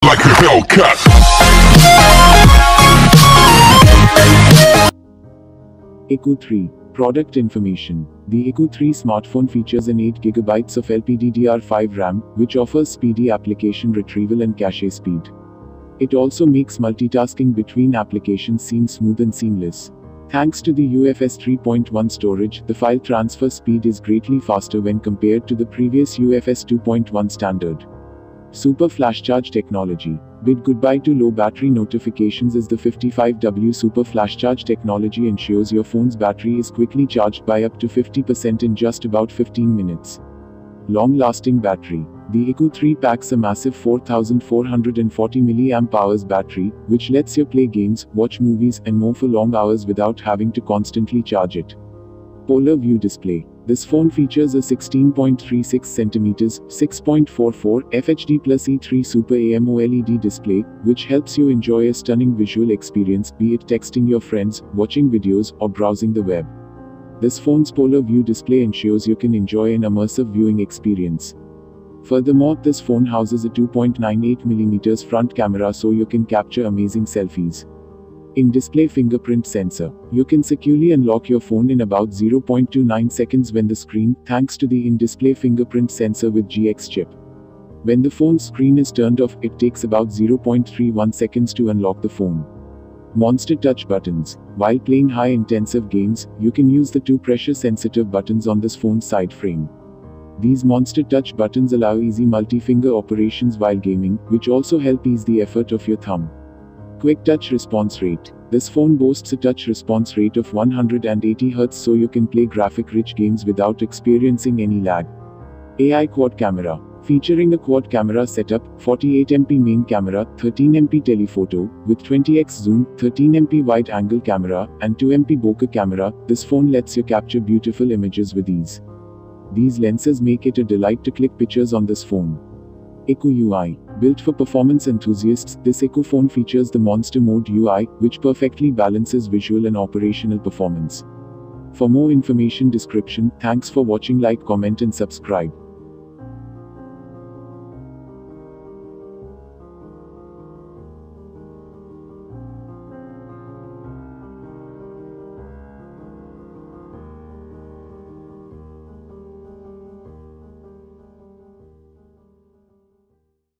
like a Hellcat. Echo 3. Product information. The Echo 3 smartphone features an 8GB of LPDDR5 RAM, which offers speedy application retrieval and cache speed. It also makes multitasking between applications seem smooth and seamless. Thanks to the UFS 3.1 storage, the file transfer speed is greatly faster when compared to the previous UFS 2.1 standard. Super Flash Charge technology. Bid goodbye to low battery notifications as the 55W Super Flash Charge technology ensures your phone's battery is quickly charged by up to 50% in just about 15 minutes. Long-lasting battery. The Echo 3 packs a massive 4440 mAh battery, which lets you play games, watch movies, and more for long hours without having to constantly charge it. Polar View display. This phone features a 16.36 cm, 6.44 FHD plus E3 Super AMOLED display, which helps you enjoy a stunning visual experience, be it texting your friends, watching videos, or browsing the web. This phone's Polar View display ensures you can enjoy an immersive viewing experience. Furthermore, this phone houses a 2.98mm front camera so you can capture amazing selfies. In-display fingerprint sensor. You can securely unlock your phone in about 0.29 seconds when the screen, thanks to the in-display fingerprint sensor with GX chip. When the phone's screen is turned off, it takes about 0.31 seconds to unlock the phone. Monster Touch buttons. While playing high-intensive games, you can use the two pressure-sensitive buttons on this phone's side frame. These Monster Touch buttons allow easy multi-finger operations while gaming, which also help ease the effort of your thumb. Quick touch response rate. This phone boasts a touch response rate of 180 Hz so you can play graphic-rich games without experiencing any lag. AI quad camera. Featuring a quad camera setup, 48MP main camera, 13MP telephoto, with 20x zoom, 13MP wide-angle camera, and 2MP bokeh camera, this phone lets you capture beautiful images with ease. These lenses make it a delight to click pictures on this phone. Echo UI. Built for performance enthusiasts, this Echo phone features the Monster Mode UI, which perfectly balances visual and operational performance. For more information description, thanks for watching. Like, comment and subscribe.